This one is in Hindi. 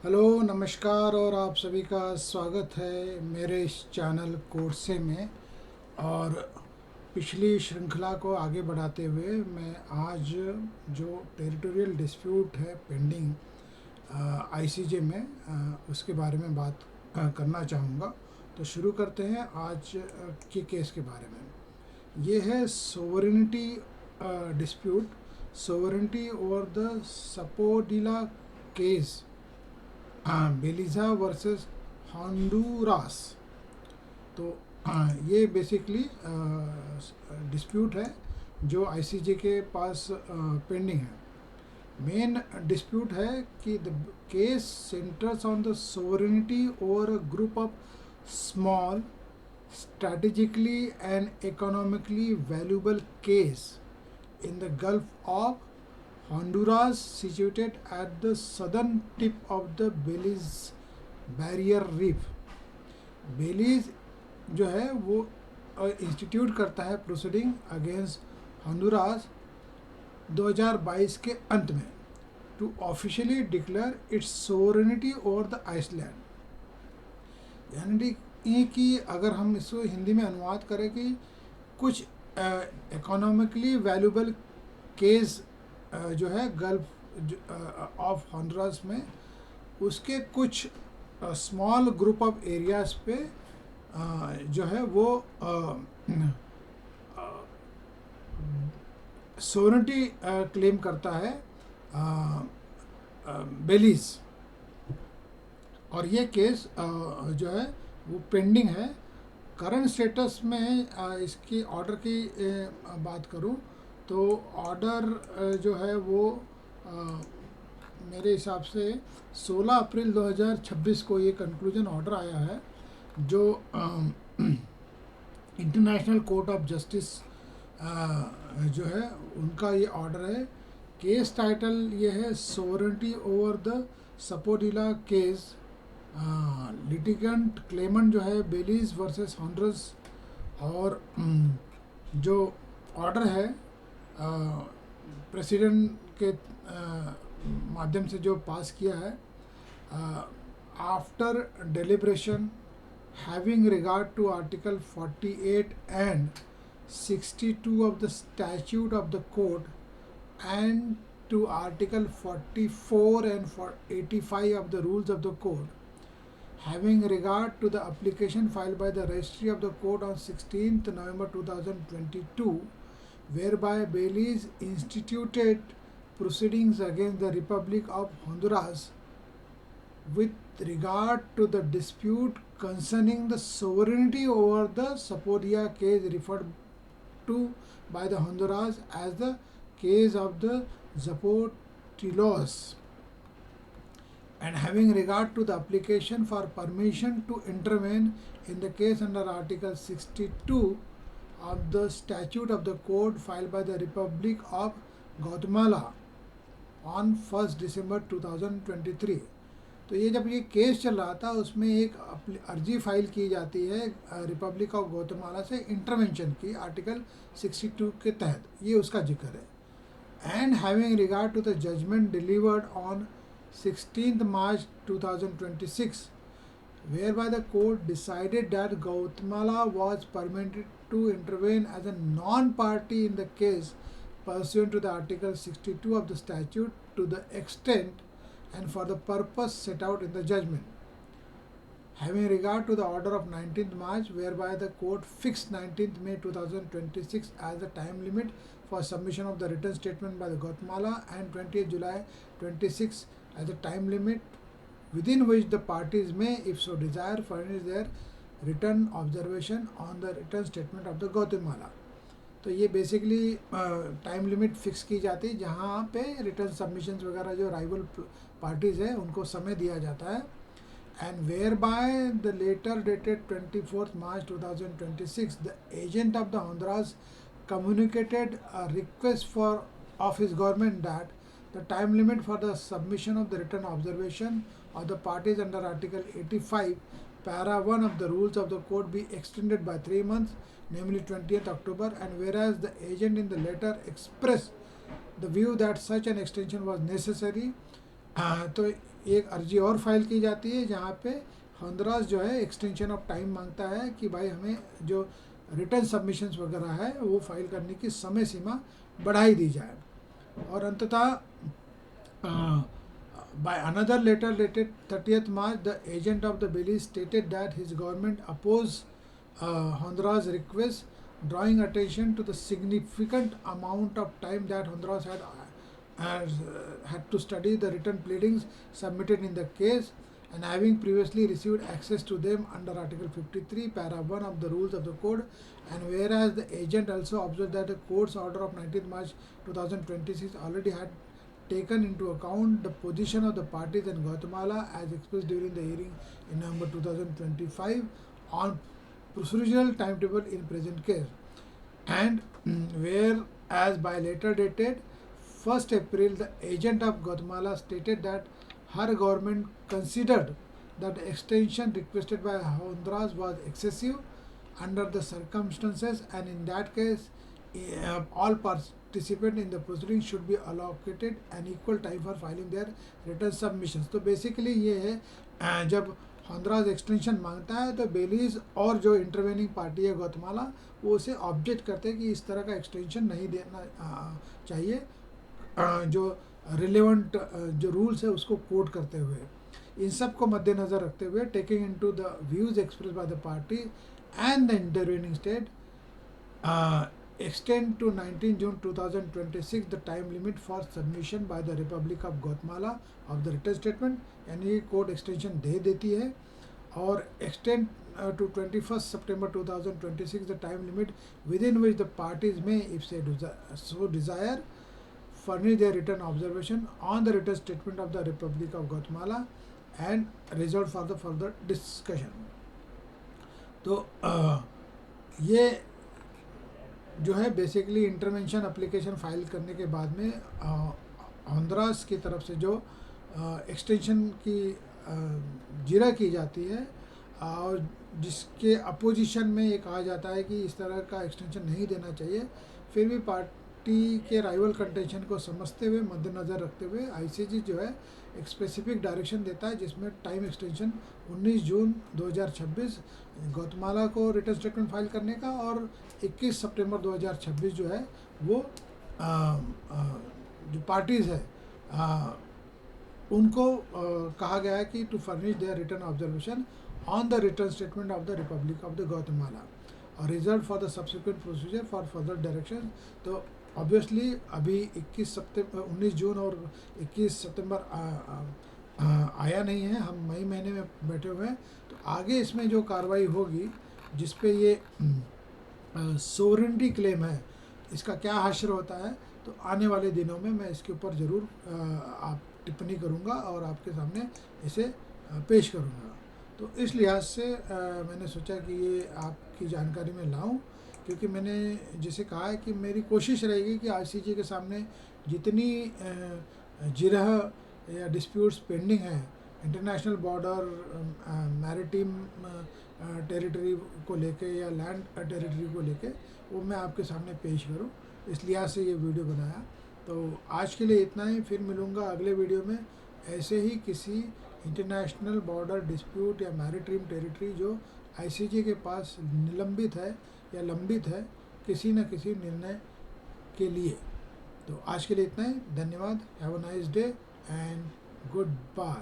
हेलो, नमस्कार और आप सभी का स्वागत है मेरे इस चैनल कोर्से में। और पिछली श्रृंखला को आगे बढ़ाते हुए मैं आज जो टेरिटोरियल डिस्प्यूट है पेंडिंग आईसीजे में उसके बारे में बात करना चाहूँगा। तो शुरू करते हैं आज के केस के बारे में। ये है sovereignty dispute, sovereignty over the Sapodilla case, Belize versus Honduras. तो ये बेसिकली डिस्प्यूट है जो आईसीजे के पास पेंडिंग है। मेन डिस्प्यूट है कि the case centres on the sovereignty over a group of small strategically and economically valuable case in the Gulf of Honduras, situated at the southern tip of the Belize Barrier Reef. बेलीज जो है वो इंस्टीट्यूट करता है प्रोसीडिंग अगेंस्ट हॉन्डुरास 2022 के अंत में to officially declare its sovereignty over the island. यानी कि अगर हम इसको हिंदी में अनुवाद करें कि कुछ इकोनॉमिकली वैल्यूबल केस जो है गल्फ ऑफ हॉन्डुरास में, उसके कुछ स्मॉल ग्रुप ऑफ एरियाज पे जो है वो सोवरेनिटी क्लेम करता है बेलीज। और ये केस जो है वो पेंडिंग है। करंट स्टेटस में इसकी ऑर्डर की बात करूं तो ऑर्डर जो है वो मेरे हिसाब से 16 अप्रैल 2026 को ये कंक्लूजन ऑर्डर आया है, जो इंटरनेशनल कोर्ट ऑफ जस्टिस जो है उनका ये ऑर्डर है। केस टाइटल ये है sovereignty over the Sapodilla case. Litigant Clement जो है बेलीज वर्सेस हॉन्डुरास। और जो ऑर्डर है प्रेसिडेंट के माध्यम से जो पास किया है, after deliberation having regard to article 48 and 62 of the statute of the code and to article 44 and 85 of the rules of the code, having regard to the application filed by the registry of the court on 16th November 2022, whereby Belize instituted proceedings against the Republic of Honduras with regard to the dispute concerning the sovereignty over the Sapodia case referred to by the Honduras as the case of the Zapotilos, and having regard to the application for permission to intervene in the case under Article 62 of the statute of the code filed by the Republic of Guatemala on 1st December 2023। तो ये जब ये केस चल रहा था उसमें एक अर्जी फाइल की जाती है रिपब्लिक ऑफ ग्वाटेमाला से इंटरवेंशन की आर्टिकल 62 के तहत, ये उसका जिक्र है। And having regard to the judgment delivered on 16th March 2026, whereby the court decided that Guatemala was permitted to intervene as a non-party in the case pursuant to the Article 62 of the statute to the extent and for the purpose set out in the judgment. Having regard to the order of 19th March, whereby the court fixed 19th May 2026 as the time limit for submission of the written statement by the Guatemala and 20th July 26 as the time limit within which the parties may, if so desire, furnish their written observation on the written statement of the Guatemala। तो ये बेसिकली टाइम लिमिट फिक्स की जाती है जहाँ पे रिटर्न सबमिशंस वगैरह जो राइवल पार्टीज़ है उनको समय दिया जाता है। And where by the letter dated 24th March 2026 the agent of the Honduras communicated a request for of his government that the time limit for the submission of the written observation of the parties under Article 85 para 1 of the rules of the court be extended by 3 months, namely 20th October, and whereas the agent in the letter expressed the view that such an extension was necessary, तो एक अर्जी और फाइल की जाती है जहाँ पे होंडुरास जो है एक्सटेंशन ऑफ टाइम मांगता है कि भाई हमें जो रिटर्न सबमिशंस वगैरह है वो फाइल करने की समय सीमा बढ़ाई दी जाए। और अंततः by another letter dated 30th March, the agent of the Belize stated that his government opposed Honduras' request, drawing attention to the significant amount of time that Honduras had to study the written pleadings submitted in the case, and having previously received access to them under Article 53, Para 1 of the Rules of the Code, and whereas the agent also observed that the court's order of 19th March 2026 already had taken into account the position of the parties in Guatemala as expressed during the hearing in November 2025 on procedural timetable in present case, and whereas by letter dated 1st April, the agent of Guatemala stated that her government considered that the extension requested by Honduras was excessive under the circumstances, and in that case, all participants in the proceedings should be allocated an equal time for filing their return submissions. तो बेसिकली ये है जब होंडुरास एक्सटेंशन मांगता है तो बेलीज और जो इंटरवेनिंग पार्टी है ग्वाटेमाला वो उसे ऑब्जेक्ट करते हैं कि इस तरह का एक्सटेंशन नहीं देना चाहिए, जो रिलेवेंट जो रूल्स है उसको कोट करते हुए। इन सब को मद्देनज़र रखते हुए taking into the views express by the party and the intervening state extend to 19 June 2026 the time limit for submission by the Republic of Guatemala of the written statement, यानी कोर्ट एक्सटेंशन दे देती है, और extend to 21st September 2026 the time limit within which the parties may, if they so desire, furnish their written observation on the written statement of the Republic of Guatemala and result for the further discussion. तो ये जो है बेसिकली इंटरवेंशन एप्लीकेशन फाइल करने के बाद में होंडुरास की तरफ से जो एक्सटेंशन की जिरा की जाती है और जिसके अपोजिशन में ये कहा जाता है कि इस तरह का एक्सटेंशन नहीं देना चाहिए, फिर भी पार्टी के राइवल कंटेंशन को समझते हुए मद्देनज़र रखते हुए आईसीजे जो है एक स्पेसिफिक डायरेक्शन देता है जिसमें टाइम एक्सटेंशन 19 जून 2026 ग्वाटेमाला को रिटर्न स्टेटमेंट फाइल करने का और 21 सितंबर 2026 जो है वो जो पार्टीज़ है उनको कहा गया है कि to furnish their written observation on the written statement of the Republic of the Guatemala और reserved for the subsequent procedure for further direction. तो ऑब्वियसली अभी 19 जून और 21 सितंबर आया नहीं है, हम मई महीने में बैठे हुए हैं, तो आगे इसमें जो कार्रवाई होगी जिस पे ये सोवरेनिटी क्लेम है इसका क्या हश्र होता है, तो आने वाले दिनों में मैं इसके ऊपर ज़रूर आप टिप्पणी करूँगा और आपके सामने इसे पेश करूँगा। तो इस लिहाज से मैंने सोचा कि ये आपकी जानकारी में लाऊं, क्योंकि मैंने जैसे कहा है कि मेरी कोशिश रहेगी कि आईसीजे के सामने जितनी जिरह या डिस्प्यूट्स पेंडिंग हैं इंटरनेशनल बॉर्डर मैरिटाइम टेरिटरी को लेके या लैंड टेरिटरी को लेके, वो मैं आपके सामने पेश करूं, इस लिहाज से ये वीडियो बनाया। तो आज के लिए इतना ही, फिर मिलूँगा अगले वीडियो में ऐसे ही किसी इंटरनेशनल बॉर्डर डिस्प्यूट या मैरिटाइम टेरिटरी जो आईसीजे के पास निलंबित है या लंबित है किसी न किसी निर्णय के लिए। तो आज के लिए इतना ही, धन्यवाद, have a nice day and good bye.